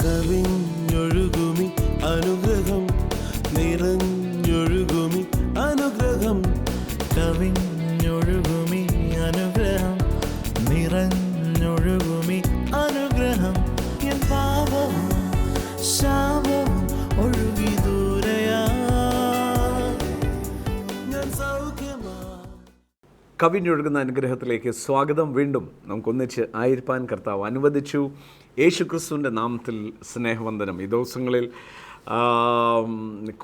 കവിഞ്ഞൊഴുകുമി അനുഗ്രഹം, നിറഞ്ഞൊഴുകുമി അനുഗ്രഹം, കവിഞ്ഞൊഴുകുമി അനുഗ്രഹം, നിറഞ്ഞൊഴുകുമി അനുഗ്രഹം. എൻ പാപവും ശാപവും ഒഴുകി ദൂരയാ, ഞാൻ സൗഖ്യമാ. കവിഞ്ഞൊഴുകുന്ന അനുഗ്രഹത്തിലേക്ക് സ്വാഗതം. വീണ്ടും നമുക്കൊന്നിച്ച് ആയിരിക്കാൻ കർത്താവ് അനുവദിച്ചു. യേശു ക്രിസ്തുവിൻ്റെ നാമത്തിൽ സ്നേഹവന്ദനം. ഈ ദിവസങ്ങളിൽ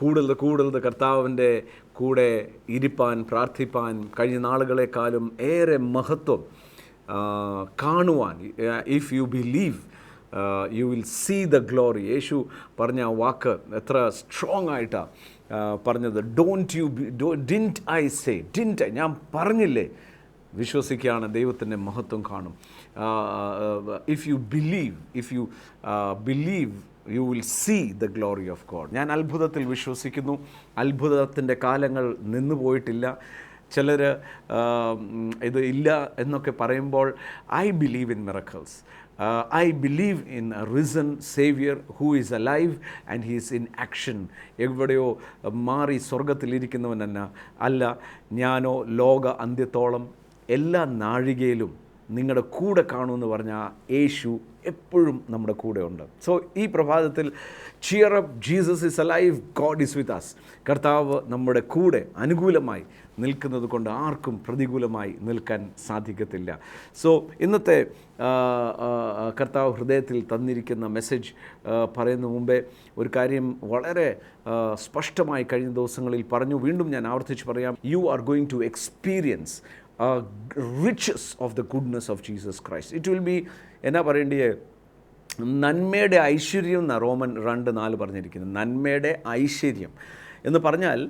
കൂടുതൽ കർത്താവിൻ്റെ കൂടെ ഇരിപ്പാൻ, പ്രാർത്ഥിപ്പാൻ, കഴിഞ്ഞ നാളുകളെക്കാളും ഏറെ മഹത്വം കാണുവാൻ, if you believe you will see the glory. Yeshu പറഞ്ഞ ആ വാക്ക് എത്ര സ്ട്രോങ് ആയിട്ടാണ് പറഞ്ഞത്. ഡിൻറ്റ് ഐ സേ, ഞാൻ പറഞ്ഞില്ലേ? വിശ്വസിക്കുകയാണ്, ദൈവത്തിൻ്റെ മഹത്വം കാണും. If you believe you will see the glory of God. ഞാൻ അത്ഭുതത്തിൽ വിശ്വസിക്കുന്നു. അത്ഭുതത്തിൻ്റെ കാലങ്ങൾ നിന്നു പോയിട്ടില്ല. ചിലർ ഇത് ഇല്ല എന്നൊക്കെ പറയുമ്പോൾ I believe in miracles. I believe in a risen Savior who is alive and he is in action. എവിടെയോ മാറി സ്വർഗത്തിലിരിക്കുന്നവനല്ല അല്ല. ഞാനോ ലോക അന്ത്യത്തോളം എല്ലാ നാഴികയിലും നിങ്ങളുടെ കൂടെ കാണുമെന്ന് പറഞ്ഞാൽ യേശു എപ്പോഴും നമ്മുടെ കൂടെ ഉണ്ട്. സോ ഈ പ്രഭാതത്തിൽ cheer up, Jesus is alive, God is with us. കർത്താവ് നമ്മുടെ കൂടെ അനുകൂലമായി നിൽക്കുന്നത് കൊണ്ട് ആർക്കും പ്രതികൂലമായി നിൽക്കാൻ സാധിക്കത്തില്ല. സോ ഇന്നത്തെ കർത്താവ് ഹൃദയത്തിൽ തന്നിരിക്കുന്ന മെസ്സേജ് പറയുന്ന മുമ്പേ ഒരു കാര്യം വളരെ സ്പഷ്ടമായി കഴിഞ്ഞ ദിവസങ്ങളിൽ പറഞ്ഞു. വീണ്ടും ഞാൻ ആവർത്തിച്ച് പറയാം. You are going to experience riches of the goodness of Jesus Christ. It will be എന്നാ പറയേണ്ടിയേ, നന്മയുടെ ഐശ്വര്യം എന്നാണ് റോമൻ 2:4 പറഞ്ഞിരിക്കുന്നത്. നന്മയുടെ ഐശ്വര്യം എന്ന് പറഞ്ഞാൽ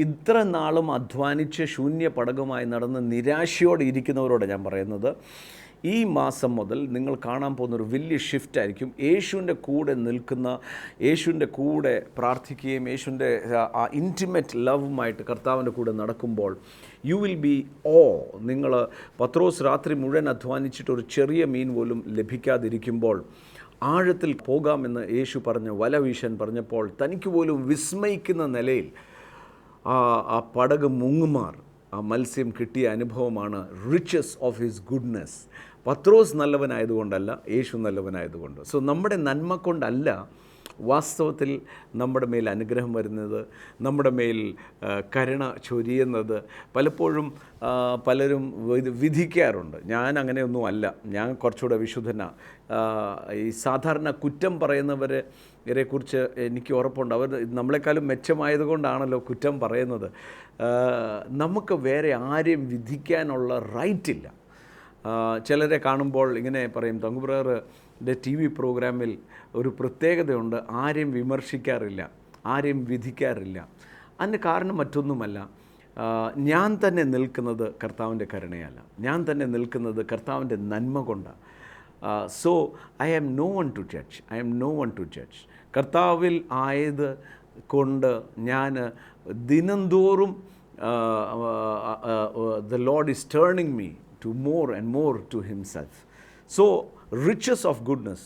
ഇത്ര നാളും അധ്വാനിച്ച് ശൂന്യ പടകമായി നടന്ന് നിരാശയോടെ ഇരിക്കുന്നവരോട് ഞാൻ പറയുന്നത്, ഈ മാസം മുതൽ നിങ്ങൾ കാണാൻ പോകുന്നൊരു വലിയ ഷിഫ്റ്റായിരിക്കും. യേശുവിൻ്റെ കൂടെ നിൽക്കുന്ന, യേശുവിൻ്റെ കൂടെ പ്രാർത്ഥിക്കുകയും യേശുവിൻ്റെ ആ ഇൻറ്റിമേറ്റ് ലവുമായിട്ട് കർത്താവിൻ്റെ കൂടെ നടക്കുമ്പോൾ യു വിൽ ബി നിങ്ങൾ പത്രോസ് രാത്രി മുഴുവൻ അധ്വാനിച്ചിട്ട് ഒരു ചെറിയ മീൻ പോലും ലഭിക്കാതിരിക്കുമ്പോൾ ആഴത്തിൽ പോകാമെന്ന് യേശു പറഞ്ഞ് വല വീശാൻ പറഞ്ഞപ്പോൾ തനിക്ക് പോലും വിസ്മയിക്കുന്ന നിലയിൽ ആ പടക് മുങ്ങുമാർ ആ മത്സ്യം കിട്ടിയ അനുഭവമാണ് riches of his goodness. Pathros നല്ലവനായതുകൊണ്ടല്ല, യേശു നല്ലവനായതുകൊണ്ട്. സോ നമ്മുടെ നന്മ കൊണ്ടല്ല വാസ്തവത്തിൽ നമ്മുടെ മേൽ അനുഗ്രഹം വരുന്നത്, നമ്മുടെ മേൽ കരുണ ചൊരിയുന്നത്. പലപ്പോഴും പലരും വിധിക്കാറുണ്ട്. ഞാൻ അങ്ങനെയൊന്നും അല്ല, ഞാൻ കുറച്ചുകൂടെ വിശുദ്ധനാണ്. ഈ സാധാരണ കുറ്റം പറയുന്നവരെ കുറിച്ച് എനിക്ക് ഉറപ്പുണ്ട്. അവർ നമ്മളെക്കാളും മെച്ചമായതുകൊണ്ടാണല്ലോ കുറ്റം പറയുന്നത്. നമുക്ക് വേറെ ആരെയും വിധിക്കാനുള്ള റൈറ്റില്ല. ചിലരെ കാണുമ്പോൾ ഇങ്ങനെ പറയും, തങ്കുബ്രദറിൻ്റെ TV പ്രോഗ്രാമിൽ ഒരു പ്രത്യേകതയുണ്ട്, ആരെയും വിമർശിക്കാറില്ല, ആരെയും വിധിക്കാറില്ല. അതിന് കാരണം മറ്റൊന്നുമല്ല, ഞാൻ തന്നെ നിൽക്കുന്നത് കർത്താവിൻ്റെ കരുണയല്ല, ഞാൻ തന്നെ നിൽക്കുന്നത് കർത്താവിൻ്റെ നന്മ കൊണ്ടാണ്. So I am no one to judge. കർത്താവിൽ ആയത് കൊണ്ട് ഞാൻ ദിനംതോറും the Lord is turning me to more and more to himself. So riches of goodness,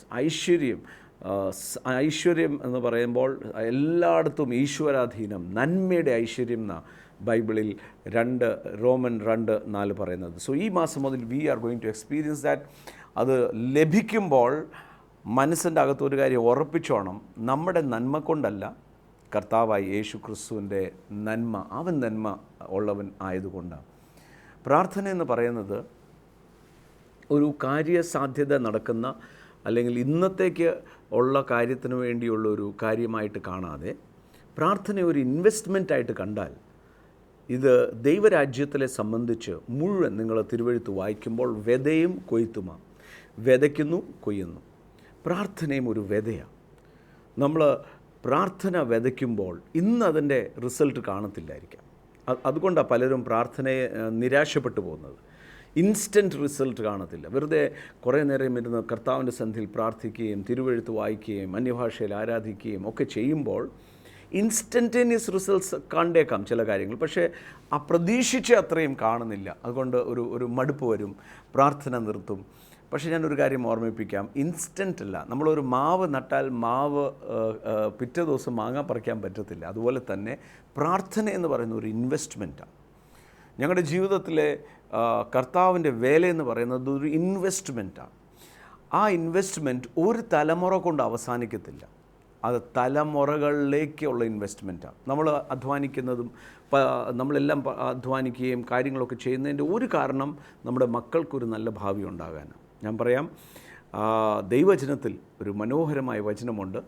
ഐശ്വര്യം എന്ന് പറയുമ്പോൾ എല്ലായിടത്തും ഈശ്വരാധീനം, നന്മയുടെ ഐശ്വര്യം എന്നാണ് ബൈബിളിൽ റോമൻ 2:4 പറയുന്നത്. സോ ഈ മാസം മുതൽ we are going to experience that. അത് ലഭിക്കുമ്പോൾ മനസ്സിൻ്റെ അകത്തൊരു കാര്യം ഉറപ്പിച്ചോണം, നമ്മുടെ നന്മ കൊണ്ടല്ല, കർത്താവായ യേശു ക്രിസ്തുവിൻ്റെ നന്മ, അവൻ നന്മ ഉള്ളവൻ ആയതുകൊണ്ടാണ്. പ്രാർത്ഥന എന്ന് പറയുന്നത് ഒരു കാര്യസാധ്യത നടക്കുന്ന, അല്ലെങ്കിൽ ഇന്നത്തേക്ക് ഉള്ള കാര്യത്തിന് വേണ്ടിയുള്ളൊരു കാര്യമായിട്ട് കാണാതെ പ്രാർത്ഥന ഒരു ഇൻവെസ്റ്റ്മെൻറ്റായിട്ട് കണ്ടാൽ, ഇത് ദൈവരാജ്യത്തിലെ സംബന്ധിച്ച് മുഴുവൻ നിങ്ങൾ തിരുവെഴുത്ത് വായിക്കുമ്പോൾ വിതയും കൊയ്ത്തുമാണ്. വിതയ്ക്കുന്നു, കൊയ്യുന്നു. പ്രാർത്ഥനയും ഒരു വിതയാണ്. നമ്മൾ പ്രാർത്ഥന വിതയ്ക്കുമ്പോൾ ഇന്ന് അതിൻ്റെ റിസൾട്ട് കാണത്തില്ലായിരിക്കാം. അതുകൊണ്ടാണ് പലരും പ്രാർത്ഥനയെ നിരാശപ്പെട്ടു പോകുന്നത്. ഇൻസ്റ്റൻറ്റ് റിസൾട്ട് കാണത്തില്ല. വെറുതെ കുറേ നേരം ഇരുന്ന് കർത്താവിൻ്റെ സന്ധിയിൽ പ്രാർത്ഥിക്കുകയും തിരുവെഴുത്ത് വായിക്കുകയും അന്യഭാഷയിൽ ആരാധിക്കുകയും ഒക്കെ ചെയ്യുമ്പോൾ ഇൻസ്റ്റൻറ്റേനിയസ് റിസൾട്ട്സ് കണ്ടേക്കാം ചില കാര്യങ്ങൾ, പക്ഷേ ആ പ്രതീക്ഷിച്ച അത്രയും കാണുന്നില്ല. അതുകൊണ്ട് ഒരു മടുപ്പ് വരും, പ്രാർത്ഥന നിർത്തും. പക്ഷേ ഞാനൊരു കാര്യം ഓർമ്മിപ്പിക്കാം, ഇൻസ്റ്റൻ്റ് അല്ല. നമ്മളൊരു മാവ് നട്ടാൽ മാവ് പിറ്റേ ദിവസം മാങ്ങ പറിക്കാൻ പറ്റത്തില്ല. അതുപോലെ തന്നെ പ്രാർത്ഥന എന്ന് പറയുന്ന ഒരു ഇൻവെസ്റ്റ്മെൻറ്റാണ്. ഞങ്ങളുടെ ജീവിതത്തിലെ കർത്താവിൻ്റെ വേലയെന്ന് പറയുന്നത് ഒരു ഇൻവെസ്റ്റ്മെൻറ്റാണ്. ആ ഇൻവെസ്റ്റ്മെൻറ്റ് ഒരു തലമുറ കൊണ്ട് അവസാനിക്കത്തില്ല, അത് തലമുറകളിലേക്കുള്ള ഇൻവെസ്റ്റ്മെൻറ്റാണ്. നമ്മൾ അധ്വാനിക്കുന്നതും നമ്മളെല്ലാം അധ്വാനിക്കുകയും കാര്യങ്ങളൊക്കെ ചെയ്യുന്നതിൻ്റെ ഒരു കാരണം നമ്മുടെ മക്കൾക്കൊരു നല്ല ഭാവി ഉണ്ടാകാനാണ്. ഞാൻ പറയാം, ദൈവവചനത്തിൽ ഒരു മനോഹരമായ വചനമുണ്ട്.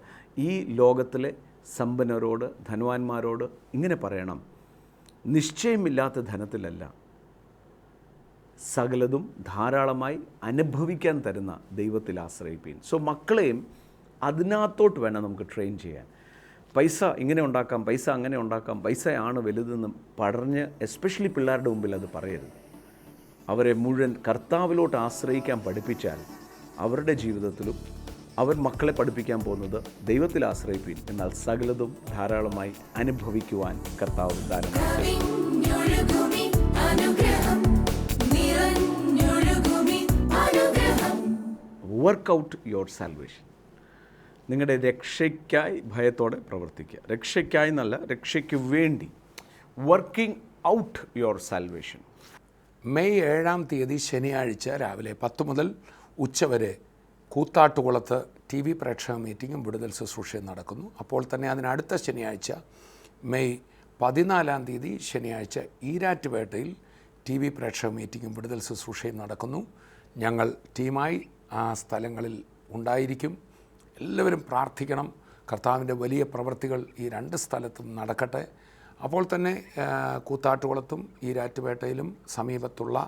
ഈ ലോകത്തിലെ സമ്പന്നരോട് ധനവാന്മാരോട് ഇങ്ങനെ പറയണം, നിശ്ചയമില്ലാത്ത ധനത്തിലല്ല, സകലതും ധാരാളമായി അനുഭവിക്കാൻ തരുന്ന ദൈവത്തിൽ ആശ്രയിപ്പീൻ. സോ മക്കളെയും അതിനകത്തോട്ട് വേണം നമുക്ക് ട്രെയിൻ ചെയ്യാൻ. പൈസ ഇങ്ങനെ ഉണ്ടാക്കാം, പൈസ അങ്ങനെ ഉണ്ടാക്കാം, പൈസയാണ് വലുതെന്ന് പറഞ്ഞ് എസ്പെഷ്യലി പിള്ളേരുടെ മുമ്പിൽ അത് പറയരുത്. അവരെ മുഴുവൻ കർത്താവിലോട്ട് ആശ്രയിക്കാൻ പഠിപ്പിച്ചാൽ അവരുടെ ജീവിതത്തിലും അവർ മക്കളെ പഠിപ്പിക്കാൻ പോകുന്നത് ദൈവത്തിൽ ആശ്രയിപ്പീൻ, എന്നാൽ സകലതും ധാരാളമായി അനുഭവിക്കുവാൻ കർത്താവ് ദാനം ചെയ്യും. Work out your salvation. നിങ്ങളുടെ രക്ഷയ്ക്കായി ഭയത്തോടെ പ്രവർത്തിക്കുക. രക്ഷയ്ക്കായി എന്നല്ല, രക്ഷയ്ക്ക് വേണ്ടി. Working out your salvation. May 7 ശനിയാഴ്ച രാവിലെ 10 മുതൽ ഉച്ചവരെ കൂത്താട്ടുകുളത്ത് TV പ്രേക്ഷക മീറ്റിങ്ങും വിടുതൽ ശുശ്രൂഷയും നടക്കുന്നു. അപ്പോൾ തന്നെ അതിനടുത്ത ശനിയാഴ്ച മെയ് 14 ശനിയാഴ്ച ഈരാറ്റുപേട്ടയിൽ TV പ്രേക്ഷക മീറ്റിങ്ങും വിടുതൽ ശുശ്രൂഷയും നടക്കുന്നു. ഞങ്ങൾ ടീമായി ആ സ്ഥലങ്ങളിൽ ഉണ്ടായിരിക്കും. എല്ലാവരും പ്രാർത്ഥിക്കണം. കർത്താവിൻ്റെ വലിയ പ്രവൃത്തികൾ ഈ 2 സ്ഥലത്തും നടക്കട്ടെ. അപ്പോൾ തന്നെ കൂത്താട്ടുകുളത്തും ഈരാറ്റുപേട്ടയിലും സമീപത്തുള്ള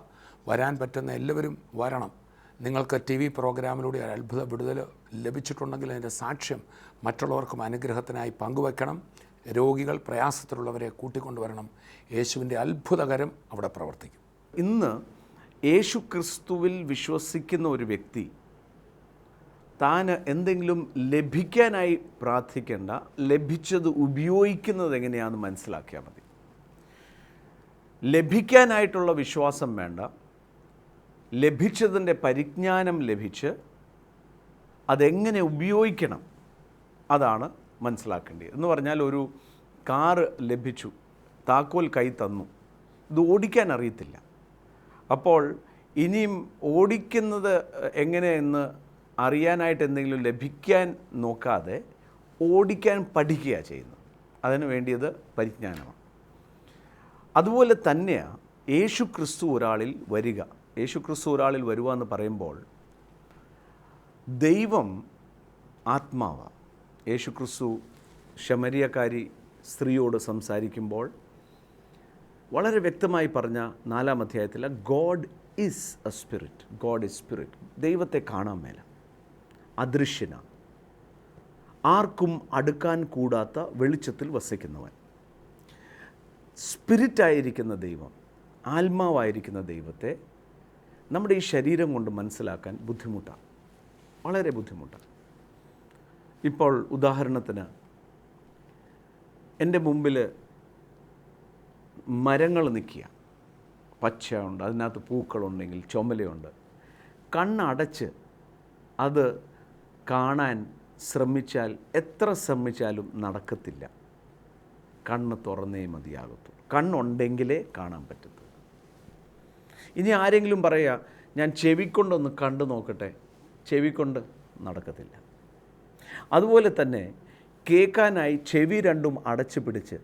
വരാൻ പറ്റുന്ന എല്ലാവരും വരണം. നിങ്ങൾക്ക് TV പ്രോഗ്രാമിലൂടെ അത്ഭുത വിടുതൽ ലഭിച്ചിട്ടുണ്ടെങ്കിൽ അതിൻ്റെ സാക്ഷ്യം മറ്റുള്ളവർക്കും അനുഗ്രഹത്തിനായി പങ്കുവെക്കണം. രോഗികൾ, പ്രയാസത്തിലുള്ളവരെ കൂട്ടിക്കൊണ്ടുവരണം. യേശുവിൻ്റെ അത്ഭുതകരം അവിടെ പ്രവർത്തിക്കും. ഇന്ന് യേശു ക്രിസ്തുവിൽ വിശ്വസിക്കുന്ന ഒരു വ്യക്തി താൻ എന്തെങ്കിലും ലഭിക്കാനായി പ്രാർത്ഥിക്കേണ്ട, ലഭിച്ചത് ഉപയോഗിക്കുന്നത് എങ്ങനെയാണെന്ന് മനസ്സിലാക്കിയാൽ മതി. ലഭിക്കാനായിട്ടുള്ള വിശ്വാസം വേണ്ട, ലഭിച്ചതിൻ്റെ പരിജ്ഞാനം ലഭിച്ച് അതെങ്ങനെ ഉപയോഗിക്കണം അതാണ് മനസ്സിലാക്കേണ്ടത്. എന്ന് പറഞ്ഞാൽ ഒരു കാറ് ലഭിച്ചു, താക്കോൽ കൈ തന്നു, ഇത് ഓടിക്കാൻ അറിയത്തില്ല. അപ്പോൾ ഇനിയും ഓടിക്കുന്നത് എങ്ങനെയെന്ന് അറിയാനായിട്ട് എന്തെങ്കിലും ലഭിക്കാൻ നോക്കാതെ ഓടിക്കാൻ പഠിക്കുക ചെയ്യുന്നത്. അതിന് വേണ്ടിയത് പരിജ്ഞാനമാണ്. അതുപോലെ തന്നെയാണ് യേശു ക്രിസ്തു ഒരാളിൽ വരിക. യേശു ക്രിസ്തു ഒരാളിൽ വരുക എന്ന് പറയുമ്പോൾ ദൈവം ആത്മാവാണ്. യേശു ക്രിസ്തു ശമരിയക്കാരി സ്ത്രീയോട് സംസാരിക്കുമ്പോൾ വളരെ വ്യക്തമായി പറഞ്ഞ 4-ാം അധ്യായത്തിൽ God is A spirit. God is spirit. ദൈവത്തെ കാണാൻ മേല, അദൃശ്യനാണ്, ആർക്കും അടുക്കാൻ കൂടാത്ത വെളിച്ചത്തിൽ വസിക്കുന്നവൻ. സ്പിരിറ്റായിരിക്കുന്ന ദൈവം, ആത്മാവായിരിക്കുന്ന ദൈവത്തെ നമ്മുടെ ഈ ശരീരം കൊണ്ട് മനസ്സിലാക്കാൻ ബുദ്ധിമുട്ടാണ്, വളരെ ബുദ്ധിമുട്ടാണ്. ഇപ്പോൾ ഉദാഹരണത്തിന് എൻ്റെ മുമ്പിൽ മരങ്ങൾ നിൽക്കുക, പച്ചയുണ്ട്, അതിനകത്ത് പൂക്കളുണ്ടെങ്കിൽ ചുമലയുണ്ട്. കണ്ണടച്ച് അത് കാണാൻ ശ്രമിച്ചാൽ എത്ര ശ്രമിച്ചാലും നടക്കത്തില്ല. കണ്ണ് തുറന്നേ മതിയാകത്തുള്ളൂ. കണ്ണുണ്ടെങ്കിലേ കാണാൻ പറ്റത്തുള്ളൂ. ഇനി ആരെങ്കിലും പറയുക ഞാൻ ചെവിക്കൊണ്ടൊന്ന് കണ്ടു നോക്കട്ടെ, ചെവിക്കൊണ്ട് നടക്കത്തില്ല. അതുപോലെ തന്നെ കേൾക്കാനായി ചെവി രണ്ടും അടച്ചു പിടിച്ച്,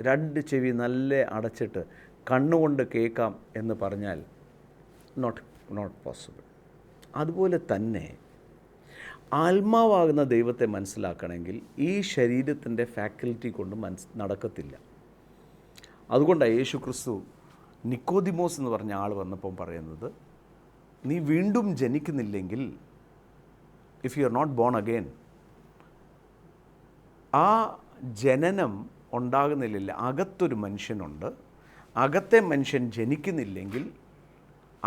2 ചെവി നല്ല അടച്ചിട്ട് കണ്ണുകൊണ്ട് കേൾക്കാം എന്ന് പറഞ്ഞാൽ നോട്ട് പോസിബിൾ. അതുപോലെ തന്നെ ആത്മാവാകുന്ന ദൈവത്തെ മനസ്സിലാക്കണമെങ്കിൽ ഈ ശരീരത്തിൻ്റെ ഫാക്കൽറ്റി കൊണ്ട് നടക്കത്തില്ല. അതുകൊണ്ടാണ് യേശു ക്രിസ്തു നിക്കോദിമോസ് എന്ന് പറഞ്ഞ ആൾ വന്നപ്പം പറയുന്നത്, നീ വീണ്ടും ജനിക്കുന്നില്ലെങ്കിൽ, if you are not born again, ആ ജനനം ഉണ്ടാകുന്നില്ല. അകത്തൊരു മനുഷ്യനുണ്ട്, അകത്തെ മനുഷ്യൻ ജനിക്കുന്നില്ലെങ്കിൽ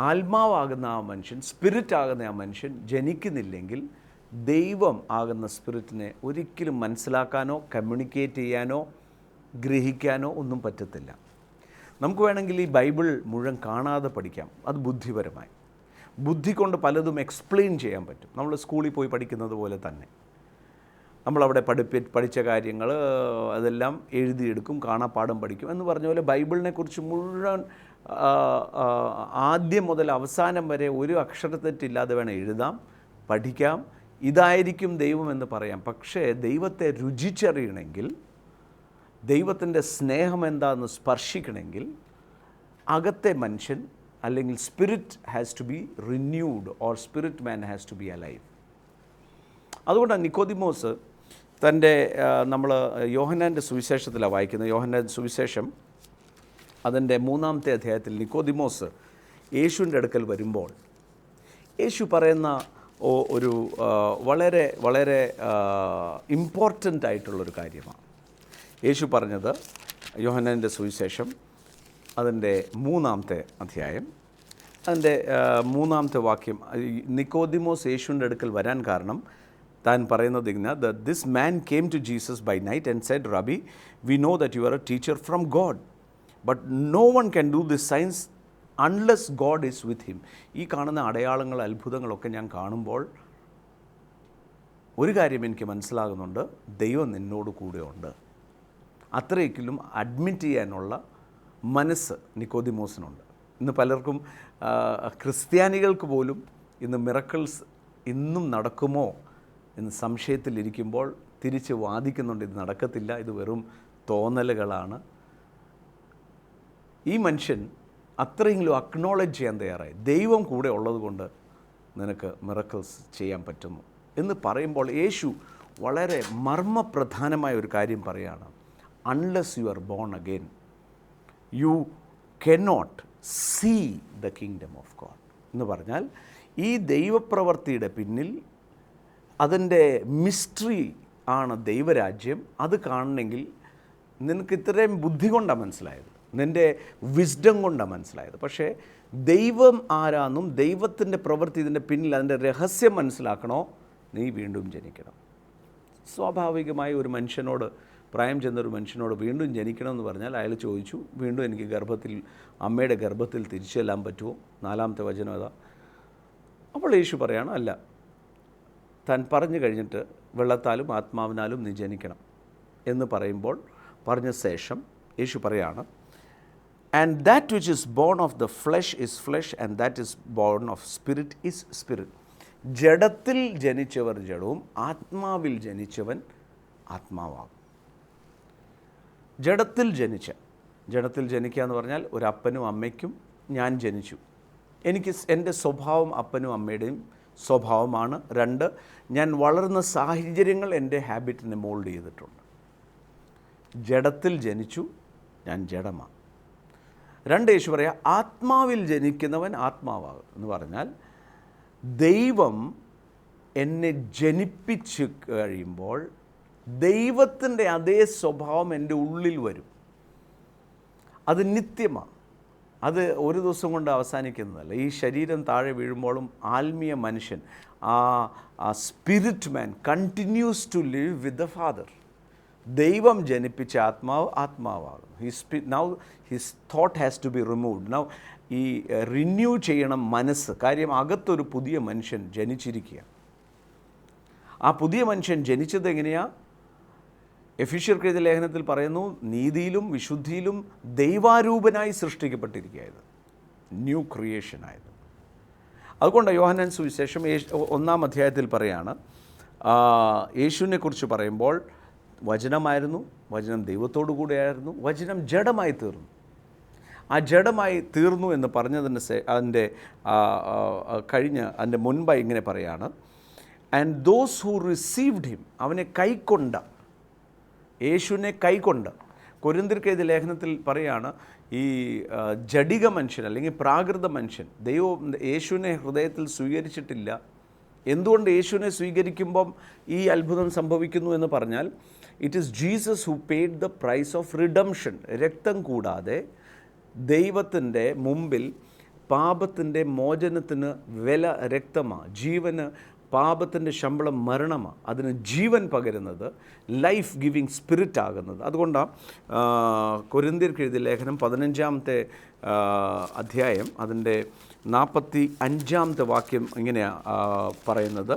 ആത്മാവാകുന്ന ആ മനുഷ്യൻ, സ്പിരിറ്റ് ആകുന്ന ആ മനുഷ്യൻ ജനിക്കുന്നില്ലെങ്കിൽ ദൈവം ആകുന്ന സ്പിരിറ്റിനെ ഒരിക്കലും മനസ്സിലാക്കാനോ കമ്മ്യൂണിക്കേറ്റ് ചെയ്യാനോ ഗ്രഹിക്കാനോ ഒന്നും പറ്റത്തില്ല. നമുക്ക് വേണമെങ്കിൽ ഈ ബൈബിൾ മുഴുവൻ കാണാതെ പഠിക്കാം, അത് ബുദ്ധിപരമായി. ബുദ്ധി കൊണ്ട് പലതും എക്സ്പ്ലെയിൻ ചെയ്യാൻ പറ്റും. നമ്മൾ സ്കൂളിൽ പോയി പഠിക്കുന്നത് പോലെ തന്നെ നമ്മളവിടെ പഠിച്ച കാര്യങ്ങൾ അതെല്ലാം എഴുതിയെടുക്കും, കാണാപ്പാഠം പഠിക്കും എന്ന് പറഞ്ഞ പോലെ ബൈബിളിനെക്കുറിച്ച് മുഴുവൻ ആദ്യം മുതൽ അവസാനം വരെ ഒരു അക്ഷരത്തെറ്റില്ലാതെ വേണം എഴുതാം, പഠിക്കാം. ഇതായിരിക്കും ദൈവം എന്ന് പറയാം. പക്ഷേ ദൈവത്തെ രുചിച്ചറിയണമെങ്കിൽ, ദൈവത്തിൻ്റെ സ്നേഹം എന്താണെന്ന് സ്പർശിക്കണമെങ്കിൽ അകത്തെ മനുഷ്യൻ അല്ലെങ്കിൽ spirit has to be renewed or spirit man has to be alive. അതുകൊണ്ടാണ് നിക്കോദിമോസ് തൻ്റെ നമ്മൾ യോഹന്നാൻ്റെ സുവിശേഷത്തിലാണ് വായിക്കുന്നത്. യോഹന്നാൻ്റെ സുവിശേഷം അതിൻ്റെ 3-ാമത്തെ അധ്യായത്തിൽ നിക്കോദിമോസ് യേശുവിൻ്റെ അടുക്കൽ വരുമ്പോൾ യേശു പറയുന്ന ഒരു വളരെ വളരെ ഇമ്പോർട്ടൻ്റ് ആയിട്ടുള്ളൊരു കാര്യമാണ്. യേശു പറഞ്ഞത് യോഹന്നാൻ്റെ സുവിശേഷം അതിൻ്റെ 3-ാമത്തെ അധ്യായം അതിൻ്റെ 3-ാമത്തെ വാക്യം. നിക്കോദിമോസ് യേശുവിൻ്റെ അടുക്കൽ വരാൻ കാരണം താൻ പറയുന്നത് ഇങ്ങനെ, this man came to Jesus by night and said, rabbi, we know that you are a teacher from God, but no one can do this signs unless God is with him. ഈ കാണുന്ന അടയാളങ്ങൾ, അത്ഭുതങ്ങളൊക്കെ ഞാൻ കാണുമ്പോൾ ഒരു കാര്യം എനിക്ക് മനസ്സിലാകുന്നുണ്ട്, ദൈവം നിന്നോട് കൂടെയുണ്ട്. അത്രയെങ്കിലും അഡ്മിറ്റ് ചെയ്യാനുള്ള മനസ്സ് നിക്കോദിമോസിനുണ്ട്. ഇന്ന് പലർക്കും, ക്രിസ്ത്യാനികൾക്ക് പോലും ഇന്ന് മിറക്കിൾസ് ഇന്നും നടക്കുമോ എന്ന് സംശയത്തിലിരിക്കുമ്പോൾ തിരിച്ച് വാദിക്കുന്നുണ്ട്, ഇത് നടക്കത്തില്ല, ഇത് വെറും തോന്നലുകളാണ്. ഈ മനുഷ്യൻ അത്രയെങ്കിലും അക്നോളജ് ചെയ്യാൻ തയ്യാറായി, ദൈവം കൂടെ ഉള്ളതുകൊണ്ട് നിനക്ക് മിറക്കിൾസ് ചെയ്യാൻ പറ്റുന്നു എന്ന് പറയുമ്പോൾ യേശു വളരെ മർമ്മപ്രധാനമായ ഒരു കാര്യം പറയുകയാണ്. Unless you are born again you cannot see the kingdom of God എന്ന് പറഞ്ഞാൽ, ഈ ദൈവപ്രവൃത്തിയുടെ പിന്നിൽ അതിൻ്റെ മിസ്റ്ററി ആണ് ദൈവരാജ്യം. അത് കാണണമെങ്കിൽ നിനക്ക് ഇത്രയും ബുദ്ധി കൊണ്ടാണ് മനസ്സിലായത്, നിൻ്റെ വിസ്ഡം കൊണ്ടാണ് മനസ്സിലായത്. പക്ഷേ ദൈവം ആരാന്നും ദൈവത്തിൻ്റെ പ്രവൃത്തി ഇതിൻ്റെ പിന്നിൽ അതിൻ്റെ രഹസ്യം മനസ്സിലാക്കണോ, നീ വീണ്ടും ജനിക്കണം. സ്വാഭാവികമായി ഒരു മനുഷ്യനോട്, പ്രായം ചെന്നൊരു മനുഷ്യനോട് വീണ്ടും ജനിക്കണമെന്ന് പറഞ്ഞാൽ അയാൾ ചോദിച്ചു, വീണ്ടും എനിക്ക് അമ്മയുടെ ഗർഭത്തിൽ തിരിച്ചു ചെല്ലാൻ പറ്റുമോ? 4-ാമത്തെ വചനം അതാ. അപ്പോൾ യേശു പറയാണ്, അല്ല, താൻ പറഞ്ഞു കഴിഞ്ഞിട്ട് വെള്ളത്താലും ആത്മാവിനാലും നീ ജനിക്കണം എന്ന് പറയുമ്പോൾ പറഞ്ഞ ശേഷം യേശു പറയാണ്, and that which is bone of the flesh is flesh and that is bone of spirit is spirit. ജഡത്തിൽ ജനിച്ചവർ ജഡവും ആത്മാവിൽ ജനിച്ചവൻ ആത്മാവാകും. ജഡത്തിൽ ജനിക്കുക എന്ന് പറഞ്ഞാൽ ഒരു അപ്പനും അമ്മയ്ക്കും ഞാൻ ജനിച്ചു, എനിക്ക് എൻ്റെ സ്വഭാവം അപ്പനും അമ്മയുടെയും സ്വഭാവമാണ്. 2, ഞാൻ വളർന്ന സാഹചര്യങ്ങൾ എൻ്റെ ഹാബിറ്റിനെ മോൾഡ് ചെയ്തിട്ടുണ്ട്. ജഡത്തിൽ ജനിച്ചു, ഞാൻ ജഡമാണ്. 2, യേശു പറയാം, ആത്മാവിൽ ജനിക്കുന്നവൻ ആത്മാവാകും എന്ന് പറഞ്ഞാൽ ദൈവം എന്നെ ജനിപ്പിച്ച് കഴിയുമ്പോൾ ദൈവത്തിൻ്റെ അതേ സ്വഭാവം എൻ്റെ ഉള്ളിൽ വരും. അത് നിത്യമാണ്, അത് ഒരു ദിവസം കൊണ്ട് അവസാനിക്കുന്നതല്ല. ഈ ശരീരം താഴെ വീഴുമ്പോഴും ആത്മീയ മനുഷ്യൻ, ആ spirit man continues to live with the father. ദൈവം ജനിപ്പിച്ച ആത്മാവാകും. Now his thought has to be removed. Now ഈ റിന്യൂ ചെയ്യണം മനസ്സ്. കാര്യം അകത്തൊരു പുതിയ മനുഷ്യൻ ജനിച്ചിരിക്കുക. ആ പുതിയ മനുഷ്യൻ ജനിച്ചത് എങ്ങനെയാണ്? എഫീഷ്യർക്ക് എഴുതിയ ലേഖനത്തിൽ പറയുന്നു, നീതിയിലും വിശുദ്ധിയിലും ദൈവാരൂപനായി സൃഷ്ടിക്കപ്പെട്ടിരിക്കുകയായത്, ന്യൂ ക്രിയേഷനായത്. അതുകൊണ്ട് യോഹന്നാൻ സുവിശേഷം 1-ാം അധ്യായത്തിൽ പറയാണ്, യേശുവിനെക്കുറിച്ച് പറയുമ്പോൾ വചനമായിരുന്നു, വചനം ദൈവത്തോടു കൂടെയായിരുന്നു, വചനം ജഡമായി തീർന്നു. ആ ജഡമായി തീർന്നു എന്ന് പറഞ്ഞതിന് അതിൻ്റെ മുൻപായി ഇങ്ങനെ പറയാണ്, and those who received him, അവനെ കൈക്കൊണ്ട, യേശുവിനെ കൈക്കൊണ്ട്. കൊരിന്ത്യർക്ക് എഴുതിയ ലേഖനത്തിൽ പറയാണ്, ഈ ജഡിക മനുഷ്യൻ അല്ലെങ്കിൽ പ്രാകൃത മനുഷ്യൻ യേശുവിനെ ഹൃദയത്തിൽ സ്വീകരിച്ചിട്ടില്ല. എന്തുകൊണ്ട് യേശുവിനെ സ്വീകരിക്കുമ്പം ഈ അത്ഭുതം സംഭവിക്കുന്നു എന്ന് പറഞ്ഞാൽ, it is Jesus who paid the price of redemption. രക്തം കൂടാതെ ദൈവത്തിൻ്റെ മുമ്പിൽ പാപത്തിൻ്റെ മോചനത്തിന് വില രക്തമാണ്, ജീവന് പാപത്തിൻ്റെ ശമ്പളം മരണമാണ്, അതിന് ജീവൻ പകരുന്നത് ലൈഫ് ഗിവിങ് സ്പിരിറ്റ് ആകുന്നത്. അതുകൊണ്ടാണ് കൊരിന്ത്യർക്ക് എഴുതിയ ലേഖനം 15-ാമത്തെ അധ്യായം അതിൻ്റെ 45-ാമത്തെ വാക്യം ഇങ്ങനെയാണ് പറയുന്നത്.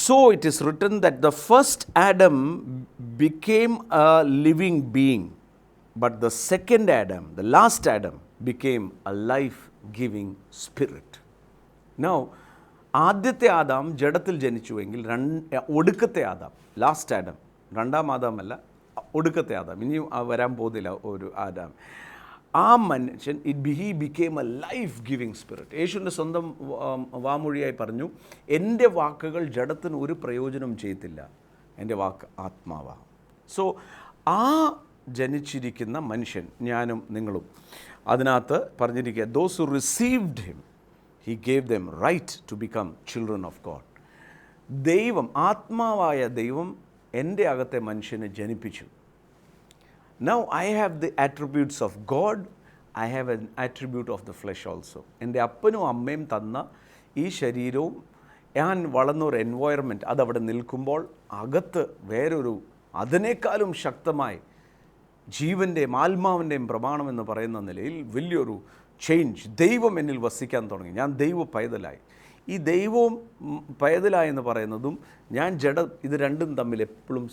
So it is written that the first Adam became A living being, but the second Adam, the last Adam, became A life giving spirit. Now ആദ്യത്തെ ആദാം ജഡത്തിൽ ജനിച്ചുവെങ്കിൽ ഒടുക്കത്തെ ആദാം, ലാസ്റ്റ് ആഡം, രണ്ടാം ആദാമല്ല, ഒടുക്കത്തെ ആദാം, ഇനിയും വരാൻ പോകുന്നില്ല ഒരു ആദാം, ആ മനുഷ്യൻ he became A life giving spirit. യേശുവിൻ്റെ സ്വന്തം വാമൊഴിയായി പറഞ്ഞു, എൻ്റെ വാക്കുകൾ ജഡത്തിന് ഒരു പ്രയോജനം ചെയ്യത്തില്ല, എൻ്റെ വാക്ക് ആത്മാവാണ്. സോ ആ ജനിച്ചിരിക്കുന്ന മനുഷ്യൻ, ഞാനും നിങ്ങളും, അതിനകത്ത് പറഞ്ഞിരിക്കുക, those who received him he gave them right to become children of God. ദൈവം, ആത്മാവായ ദൈവം എൻ്റെ അകത്തെ മനുഷ്യനെ ജനിപ്പിച്ചു. Now I have the attributes of God, I have an attribute of the flesh also. എൻ്റെ അപ്പനും അമ്മയും തന്ന ഈ ശരീരവും ഞാൻ വളർന്നൊരു എൻവയോൺമെൻറ്റ് അതവിടെ നിൽക്കുമ്പോൾ അകത്ത് വേറൊരു അതിനേക്കാളും ശക്തമായി ജീവൻ്റെയും ആത്മാവിൻ്റെയും പ്രമാണമെന്ന് പറയുന്ന നിലയിൽ വലിയൊരു ചേഞ്ച് ദൈവം എന്നിൽ വസിക്കാൻ തുടങ്ങി. ഞാൻ ദൈവ പൈതലായി. ഈ ദൈവവും പൈതലായി എന്ന് പറയുന്നതും ഞാൻ ഇത് രണ്ടും തമ്മിൽ എപ്പോഴും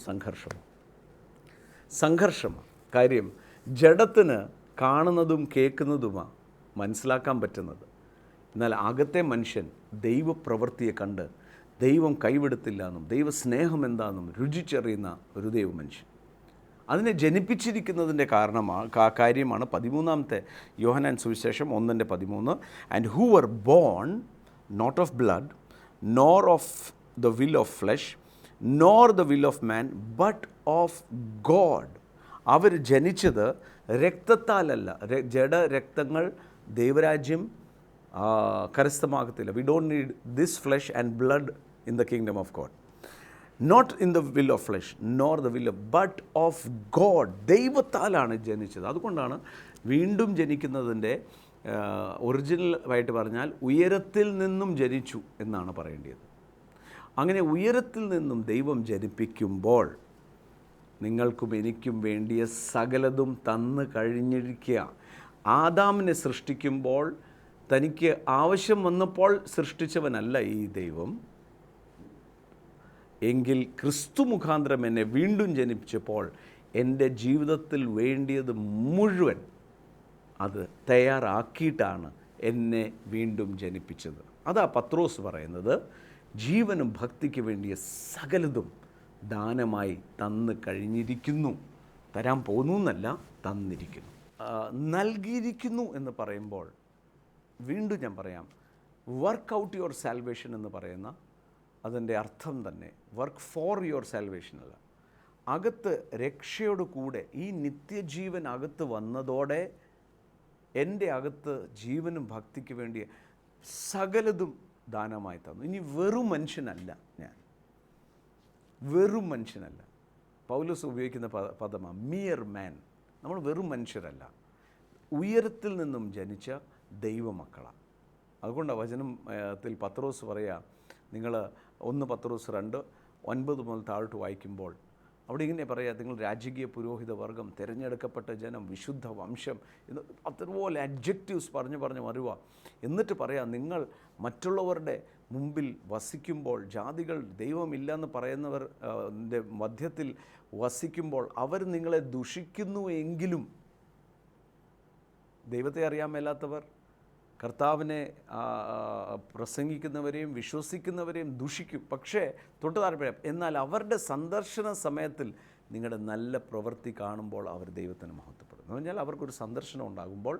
സംഘർഷമാണ്. കാര്യം ജഡത്തിന് കാണുന്നതും കേൾക്കുന്നതുമാണ് മനസ്സിലാക്കാൻ പറ്റുന്നത്. എന്നാൽ അകത്തെ മനുഷ്യൻ ദൈവപ്രവൃത്തിയെ കണ്ട് ദൈവം കൈവിടത്തില്ല എന്നും ദൈവസ്നേഹം എന്താണെന്നും രുചിച്ചറിയുന്ന ഒരു ദൈവമനുഷ്യൻ. അതിനെ ജനിപ്പിച്ചിരിക്കുന്നതിൻ്റെ കാര്യമാണ് 13-ാമത്തെ യോഹന്നാൻ സുവിശേഷം 1:13. And who were born not of blood, nor of the will of flesh, nor the will of man, but of God. അവർ ജനിച്ചത് രക്തത്താലല്ല. ജഡരക്തങ്ങൾ ദൈവരാജ്യം കരസ്ഥമാകത്തില്ല. We don't need this flesh and blood in the kingdom of God. Not in the will of flesh nor the will of but of God. ദൈവത്താലാണ് ജനിച്ചത്. അതുകൊണ്ടാണ് വീണ്ടും ജനിക്കുന്നതിൻ്റെ ഒറിജിനലായിട്ട് പറഞ്ഞാൽ ഉയരത്തിൽ നിന്നും ജനിച്ചു എന്നാണ് പറയേണ്ടത്. അങ്ങനെ ഉയരത്തിൽ നിന്നും ദൈവം ജനിപ്പിക്കുമ്പോൾ നിങ്ങൾക്കും എനിക്കും വേണ്ടിയ സകലതും തന്നു കഴിഞ്ഞിരിക്കുക. ആദാമിനെ സൃഷ്ടിക്കുമ്പോൾ തനിക്ക് ആവശ്യം വന്നപ്പോൾ സൃഷ്ടിച്ചവനല്ല ഈ ദൈവം, എങ്കിൽ ക്രിസ്തു മുഖാന്തരം എന്നെ വീണ്ടും ജനിപ്പിച്ചപ്പോൾ എൻ്റെ ജീവിതത്തിൽ വേണ്ടിയത് മുഴുവൻ അത് തയ്യാറാക്കിയിട്ടാണ് എന്നെ വീണ്ടും ജനിപ്പിച്ചത്. അതാ പത്രോസ് പറയുന്നത്, ജീവനും ഭക്തിക്ക് വേണ്ടിയ സകലതും ദാനമായി തന്നു കഴിഞ്ഞിരിക്കുന്നു. തരാൻ പോകുന്നു എന്നല്ല, തന്നിരിക്കുന്നു, നൽകിയിരിക്കുന്നു എന്ന് പറയുമ്പോൾ വീണ്ടും ഞാൻ പറയാം, വർക്ക് ഔട്ട് യുവർ സാൽവേഷൻ എന്ന് പറയുന്ന അതിൻ്റെ അർത്ഥം തന്നെ വർക്ക് ഫോർ യുവർ സാൽവേഷൻ അല്ല. അകത്ത് രക്ഷയോട് കൂടെ ഈ നിത്യജീവൻ അകത്ത് വന്നതോടെ എൻ്റെ അകത്ത് ജീവനും ഭക്തിക്ക് വേണ്ടിയ സകലതും ദാനമായി തന്നു. ഇനി വെറും മനുഷ്യനല്ല ഞാൻ, വെറും മനുഷ്യനല്ല. പൗലോസ് ഉപയോഗിക്കുന്ന പദമാണ് മിയർ മാൻ. നമ്മൾ വെറും മനുഷ്യരല്ല, ഉയരത്തിൽ നിന്നും ജനിച്ച ദൈവമക്കളാണ്. അതുകൊണ്ടാണ് വചനത്തിൽ പത്രോസ് പറയുക, നിങ്ങൾ 1 പത്രോസ് 2:9 മുതൽ താഴോട്ട് വായിക്കുമ്പോൾ അവിടെ ഇങ്ങനെ പറയാം, നിങ്ങൾ രാജകീയ പുരോഹിത വർഗം, തിരഞ്ഞെടുക്കപ്പെട്ട ജനം, വിശുദ്ധ വംശം എന്ന് അതുപോലെ അഡ്ജക്റ്റീവ്സ് പറഞ്ഞു വരുക. എന്നിട്ട് പറയാം, നിങ്ങൾ മറ്റുള്ളവരുടെ മുമ്പിൽ വസിക്കുമ്പോൾ, ജാതികൾ ദൈവമില്ല എന്ന് പറയുന്നവർ മധ്യത്തിൽ വസിക്കുമ്പോൾ അവർ നിങ്ങളെ ദുഷിക്കുന്നു എങ്കിലും ദൈവത്തെ അറിയാൻ മേലാത്തവർ കർത്താവിനെ പ്രസംഗിക്കുന്നവരെയും വിശ്വസിക്കുന്നവരെയും ദുഷിക്കും. പക്ഷേ തൊട്ട് താല്പര്യം, എന്നാൽ അവരുടെ സന്ദർശന സമയത്തിൽ നിങ്ങളുടെ നല്ല പ്രവൃത്തി കാണുമ്പോൾ അവർ ദൈവത്തിന് മഹത്വപ്പെടും. എന്ന് പറഞ്ഞാൽ അവർക്കൊരു സന്ദർശനം ഉണ്ടാകുമ്പോൾ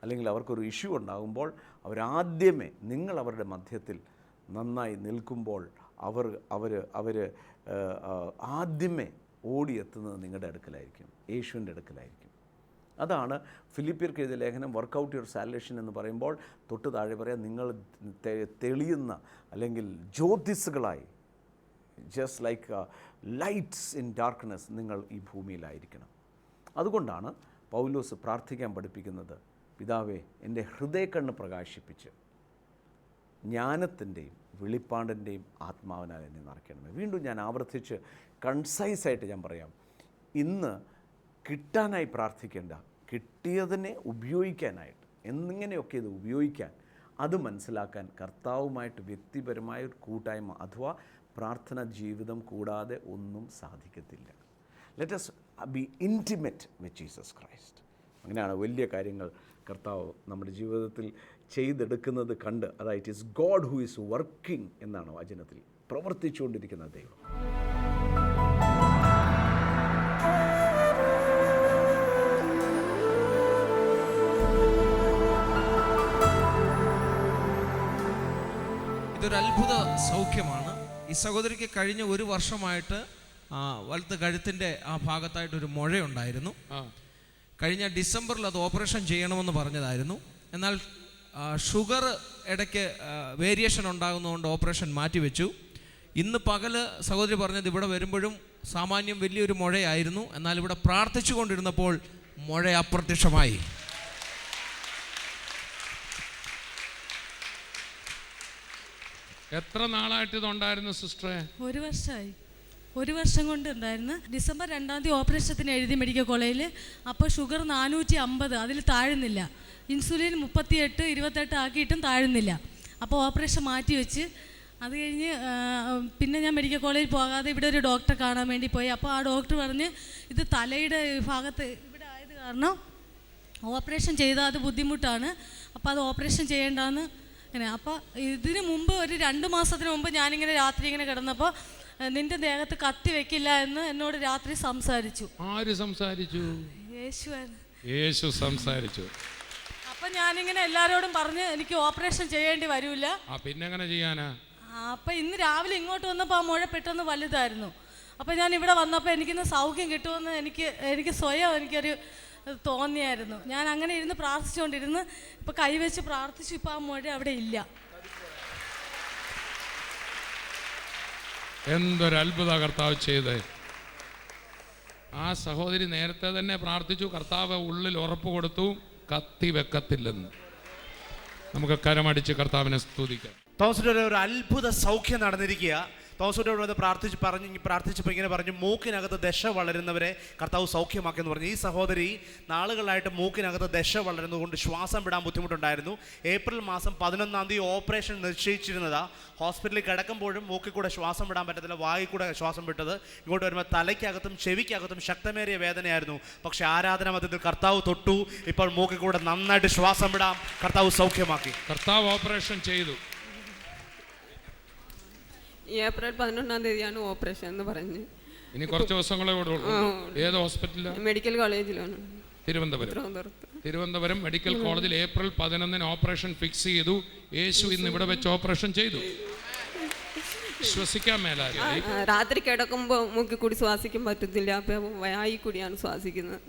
അല്ലെങ്കിൽ അവർക്കൊരു ഇഷ്യൂ ഉണ്ടാകുമ്പോൾ അവരാദ്യമേ നിങ്ങൾ അവരുടെ മധ്യത്തിൽ നന്നായി നിൽക്കുമ്പോൾ അവർ ആദ്യമേ ഓടിയെത്തുന്നത് നിങ്ങളുടെ അടുക്കലായിരിക്കും, യേശുവിൻ്റെ അടുക്കലായിരിക്കും. അതാണ് ഫിലിപ്പിയർക്ക് എഴുതിയ ലേഖനം വർക്കൗട്ട് യുവർ സാൽവേഷൻ എന്ന് പറയുമ്പോൾ തൊട്ട് താഴെ പറയാം, നിങ്ങൾ തെളിയുന്ന അല്ലെങ്കിൽ ജ്യോതിസുകളായി, just like lights in darkness നിങ്ങൾ ഈ ഭൂമിയിലായിരിക്കണം. അതുകൊണ്ടാണ് പൗലോസ് പ്രാർത്ഥിക്കാൻ പഠിപ്പിക്കുന്നത്, പിതാവേ, എൻ്റെ ഹൃദയക്കണ്ണ് പ്രകാശിപ്പിച്ച് ജ്ഞാനത്തിൻ്റെയും വെളിപ്പാടിൻ്റെയും ആത്മാവിനാൽ എന്നെ നിറയ്ക്കണമേ. വീണ്ടും ഞാൻ ആവർത്തിച്ച് കൺസൈസായിട്ട് ഞാൻ പറയാം, ഇന്ന് കിട്ടാനായി പ്രാർത്ഥിക്കേണ്ട, കിട്ടിയതിനെ ഉപയോഗിക്കാനായിട്ട്, എന്നിങ്ങനെയൊക്കെ ഇത് ഉപയോഗിക്കാൻ, അത് മനസ്സിലാക്കാൻ കർത്താവുമായിട്ട് വ്യക്തിപരമായ ഒരു കൂട്ടായ്മ അഥവാ പ്രാർത്ഥന ജീവിതം കൂടാതെ ഒന്നും സാധിക്കത്തില്ല. Let us B intimate with Jesus Christ. അങ്ങനെയാണ് വലിയ കാര്യങ്ങൾ കർത്താവ് നമ്മുടെ ജീവിതത്തിൽ ചെയ്തെടുക്കുന്നത് കണ്ട്, അതായത് it is God who is working എന്നാണ് വചനത്തിൽ പ്രവർത്തിച്ചുകൊണ്ടിരിക്കുന്ന ദൈവം. ഇതൊരു അത്ഭുത സൗഖ്യമാണ്. ഈ സഹോദരിക്ക് കഴിഞ്ഞ ഒരു വർഷമായിട്ട് വലത്ത് കഴുത്തിൻ്റെ ആ ഭാഗത്തായിട്ടൊരു മുഴയുണ്ടായിരുന്നു. കഴിഞ്ഞ ഡിസംബറിൽ അത് ഓപ്പറേഷൻ ചെയ്യണമെന്ന് പറഞ്ഞതായിരുന്നു. എന്നാൽ ഷുഗർ ഇടയ്ക്ക് വേരിയേഷൻ ഉണ്ടാകുന്നതുകൊണ്ട് ഓപ്പറേഷൻ മാറ്റിവെച്ചു. ഇന്ന് പകല് സഹോദരി പറഞ്ഞത് ഇവിടെ വരുമ്പോഴും സാമാന്യം വലിയൊരു മുഴയായിരുന്നു, എന്നാൽ ഇവിടെ പ്രാർത്ഥിച്ചു കൊണ്ടിരുന്നപ്പോൾ മുഴ അപ്രത്യക്ഷമായി. എത്ര നാളായിട്ട് ഇതുണ്ടായിരുന്നു സിസ്റ്ററെ? ഒരു വർഷമായി. ഒരു വർഷം കൊണ്ട് ഉണ്ടായിരുന്നു. ഡിസംബർ 2-ാം തീയതി ഓപ്പറേഷത്തിന് എഴുതി മെഡിക്കൽ കോളേജിൽ. അപ്പോൾ ഷുഗർ 450, അതിൽ താഴുന്നില്ല. ഇൻസുലിൻ 38, 28 ആക്കിയിട്ടും താഴുന്നില്ല. അപ്പോൾ ഓപ്പറേഷൻ മാറ്റി വെച്ച് അത് കഴിഞ്ഞ് പിന്നെ ഞാൻ മെഡിക്കൽ കോളേജിൽ പോകാതെ ഇവിടെ ഒരു ഡോക്ടറെ കാണാൻ വേണ്ടി പോയി. അപ്പോൾ ആ ഡോക്ടർ പറഞ്ഞ് ഇത് തലയുടെ ഭാഗത്ത് ഇവിടെ ആയത് കാരണം ഓപ്പറേഷൻ ചെയ്താൽ അത് ബുദ്ധിമുട്ടാണ്, അപ്പോൾ അത് ഓപ്പറേഷൻ ചെയ്യേണ്ടെന്ന് അങ്ങനെ. അപ്പോൾ ഇതിന് മുമ്പ് ഒരു 2 മാസത്തിന് മുമ്പ് ഞാനിങ്ങനെ രാത്രി ഇങ്ങനെ കിടന്നപ്പോൾ നിന്റെ ദേഹത്ത് കത്തി വെക്കില്ല എന്ന് എന്നോട് രാത്രി സംസാരിച്ചു. ആര് സംസാരിച്ചു? യേശു സംസാരിച്ചു. അപ്പം ഞാനിങ്ങനെ എല്ലാവരോടും പറഞ്ഞ് എനിക്ക് ഓപ്പറേഷൻ ചെയ്യേണ്ടി വരില്ല. പിന്നെ എങ്ങനെ ചെയ്യാനാ? അപ്പം ഇന്ന് രാവിലെ ഇങ്ങോട്ട് വന്നപ്പോൾ ആ മുഴ പെട്ടെന്ന് വലുതായിരുന്നു. അപ്പം ഞാൻ ഇവിടെ വന്നപ്പോൾ എനിക്കിന്ന് സൗഖ്യം കിട്ടുമെന്ന് എനിക്ക് സ്വയം എനിക്കൊരു തോന്നിയായിരുന്നു. ഞാൻ അങ്ങനെ ഇരുന്ന് പ്രാർത്ഥിച്ചുകൊണ്ടിരുന്ന് ഇപ്പോൾ കൈവച്ച് പ്രാർത്ഥിച്ചു. ഇപ്പോൾ ആ മുഴ അവിടെ ഇല്ല. എന്തൊരു അത്ഭുത കർത്താവ് ചെയ്തേ. ആ സഹോദരി നേരത്തെ തന്നെ പ്രാർത്ഥിച്ചു, കർത്താവ് ഉള്ളിൽ ഉറപ്പ് കൊടുത്തു, കത്തി വെക്കത്തില്ലെന്ന്. നമുക്ക് കരമടിച്ച് കർത്താവിനെ സ്തുതിക്കാം. തോമസിൻ്റെ ഒരു അത്ഭുത സൗഖ്യം നടന്നിരിക്കുക. തോമസിനോട് വന്ന് പ്രാർത്ഥിച്ചപ്പോൾ ഇങ്ങനെ പറഞ്ഞു, മൂക്കിനകത്ത് ദശ വളരുന്നവരെ കർത്താവ് സൗഖ്യമാക്കിയെന്ന് പറഞ്ഞു. ഈ സഹോദരി നാളുകളായിട്ട് മൂക്കിനകത്ത് ദശ വളരുന്നതുകൊണ്ട് ശ്വാസം വിടാൻ ബുദ്ധിമുട്ടുണ്ടായിരുന്നു. ഏപ്രിൽ മാസം 11-ാം തീയതി ഓപ്പറേഷൻ നിശ്ചയിച്ചിരുന്നതാ. ഹോസ്പിറ്റലിൽ കിടക്കുമ്പോഴും മൂക്കിൽ കൂടെ ശ്വാസം വിടാൻ പറ്റത്തില്ല, വായിൽ കൂടെ ശ്വാസം വിട്ടത്. ഇങ്ങോട്ട് വരുമ്പോൾ തലയ്ക്കകത്തും ചെവിക്കകത്തും ശക്തമേറിയ വേദനയായിരുന്നു. പക്ഷേ ആരാധന മധ്യത്തിൽ കർത്താവ് തൊട്ടു. ഇപ്പോൾ മൂക്കിൽ കൂടെ നന്നായിട്ട് ശ്വാസം വിടാം. കർത്താവ് സൗഖ്യമാക്കി. കർത്താവ് ഓപ്പറേഷൻ ചെയ്തു. ഏപ്രിൽ 11-ാം തീയതിയാണ് ഓപ്പറേഷൻ എന്ന് പറഞ്ഞ്. ഇനി കുറച്ച് ദിവസങ്ങളെ ഉള്ളൂ. ഏത് ഹോസ്പിറ്റലാണ്? മെഡിക്കൽ കോളേജിലാണ്, തിരുവനന്തപുരം മെഡിക്കൽ കോളേജിൽ ഏപ്രിൽ 11-ന് ഓപ്പറേഷൻ ഫിക്സ് ചെയ്തു. യേശു ഇന്ന് ഇവിടെ വെച്ച് ഓപ്പറേഷൻ ചെയ്തു. ശ്വസിക്കാൻ മേലായി. രാത്രി കിടക്കുമ്പോൾ മൂക്കി കൂടി ശ്വാസിക്കാൻ പറ്റത്തില്ല, അപ്പൊ വായി കൂടിയാണ് ശ്വാസിക്കുന്നത്.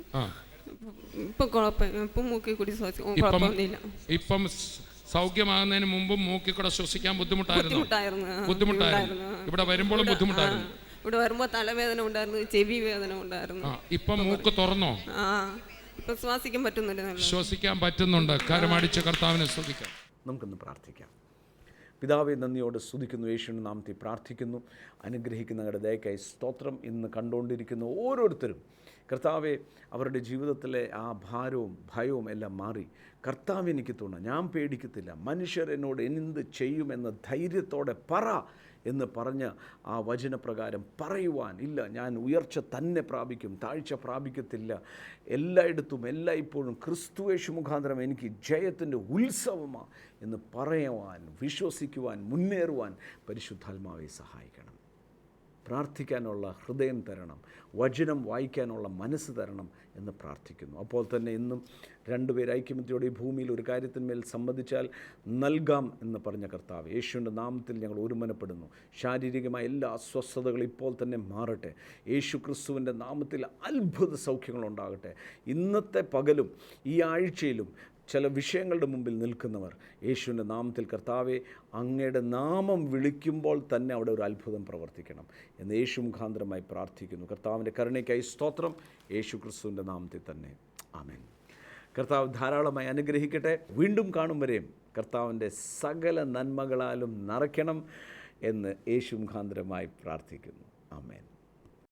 ഇപ്പൊ മൂക്കി കൂടി ശ്വാസിക്കും. ഇപ്പം സൗഖ്യമാകുന്നതിന് മുമ്പും മൂക്കിൽ കൂടെ ശ്വസിക്കാൻ ബുദ്ധിമുട്ടായിരുന്നു. ഇവിടെ വരുമ്പോഴും ബുദ്ധിമുട്ടായിരുന്നു. ഇവിടെ വരുമ്പോ തലവേദന ഉണ്ടായിരുന്നു, ചെവി വേദന ഉണ്ടായിരുന്നു. ഇപ്പം മൂക്ക് തുറന്നോ? ഇപ്പൊ ശ്വാസിക്കാൻ പറ്റുന്നുണ്ട്, ശ്വസിക്കാൻ പറ്റുന്നുണ്ട്. കരമടിച്ച് കർത്താവിനെ സ്തുതിക്കാം. നമുക്കൊന്ന് പ്രാർത്ഥിക്കാം. പിതാവെ, നന്ദിയോടെ സ്തുതിക്കുന്നു, യേശുവിൻ്റെ നാമത്തിൽ പ്രാർത്ഥിക്കുന്നു. അനുഗ്രഹിക്കുന്നവരുടെ ദയക്കായി സ്തോത്രം. ഇന്ന് കണ്ടുകൊണ്ടിരിക്കുന്ന ഓരോരുത്തരും കർത്താവെ, അവരുടെ ജീവിതത്തിലെ ആ ഭാരവും ഭയവും എല്ലാം മാറി, കർത്താവ് എനിക്ക് തുണ, ഞാൻ പേടിക്കത്തില്ല, മനുഷ്യർ എന്നോട് എന്ത് ചെയ്യുമെന്ന ധൈര്യത്തോടെ പറ എന്ന് പറഞ്ഞ് ആ വചനപ്രകാരം പറയുവാൻ, ഇല്ല ഞാൻ ഉയർച്ച തന്നെ പ്രാപിക്കും, താഴ്ച പ്രാപിക്കത്തില്ല, എല്ലായിടത്തും എല്ലായ്പ്പോഴും ക്രിസ്തുയേശു മുഖാന്തരം എനിക്ക് ജയത്തിൻ്റെ ഉത്സവമാണ് എന്ന് പറയുവാൻ, വിശ്വസിക്കുവാൻ, മുന്നേറുവാൻ പരിശുദ്ധാത്മാവെ സഹായിക്കണം. പ്രാർത്ഥിക്കാനുള്ള ഹൃദയം തരണം, വചനം വായിക്കാനുള്ള മനസ്സ് തരണം എന്ന് പ്രാർത്ഥിക്കുന്നു. അപ്പോൾ തന്നെ ഇന്നും 2 പേർ ഐക്യമത്യയോടെ ഈ ഭൂമിയിൽ ഒരു കാര്യത്തിന്മേൽ സംബന്ധിച്ചാൽ നൽകാം എന്ന് പറഞ്ഞ കർത്താവ്, യേശുവിൻ്റെ നാമത്തിൽ ഞങ്ങൾ ഒരുമനപ്പെടുന്നു. ശാരീരികമായ എല്ലാ അസ്വസ്ഥതകളും ഇപ്പോൾ തന്നെ മാറട്ടെ. യേശു ക്രിസ്തുവിൻ്റെ നാമത്തിൽ അത്ഭുത സൗഖ്യങ്ങളുണ്ടാകട്ടെ. ഇന്നത്തെ പകലും ഈ ആഴ്ചയിലും ചില വിഷയങ്ങളുടെ മുമ്പിൽ നിൽക്കുന്നവർ യേശുവിൻ്റെ നാമത്തിൽ കർത്താവെ, അങ്ങയുടെ നാമം വിളിക്കുമ്പോൾ തന്നെ അവിടെ ഒരു അത്ഭുതം പ്രവർത്തിക്കണം എന്ന് യേശു മുഖാന്തരമായി പ്രാർത്ഥിക്കുന്നു. കർത്താവിൻ്റെ കരുണയ്ക്കായി സ്തോത്രം. യേശു ക്രിസ്തുവിൻ്റെ നാമത്തിൽ തന്നെ ആമേൻ. കർത്താവ് ധാരാളമായി അനുഗ്രഹിക്കട്ടെ. വീണ്ടും കാണും വരെയും കർത്താവിൻ്റെ സകല നന്മകളാലും നിറയ്ക്കണം എന്ന് യേശു മുഖാന്തരമായി പ്രാർത്ഥിക്കുന്നു. ആമേൻ.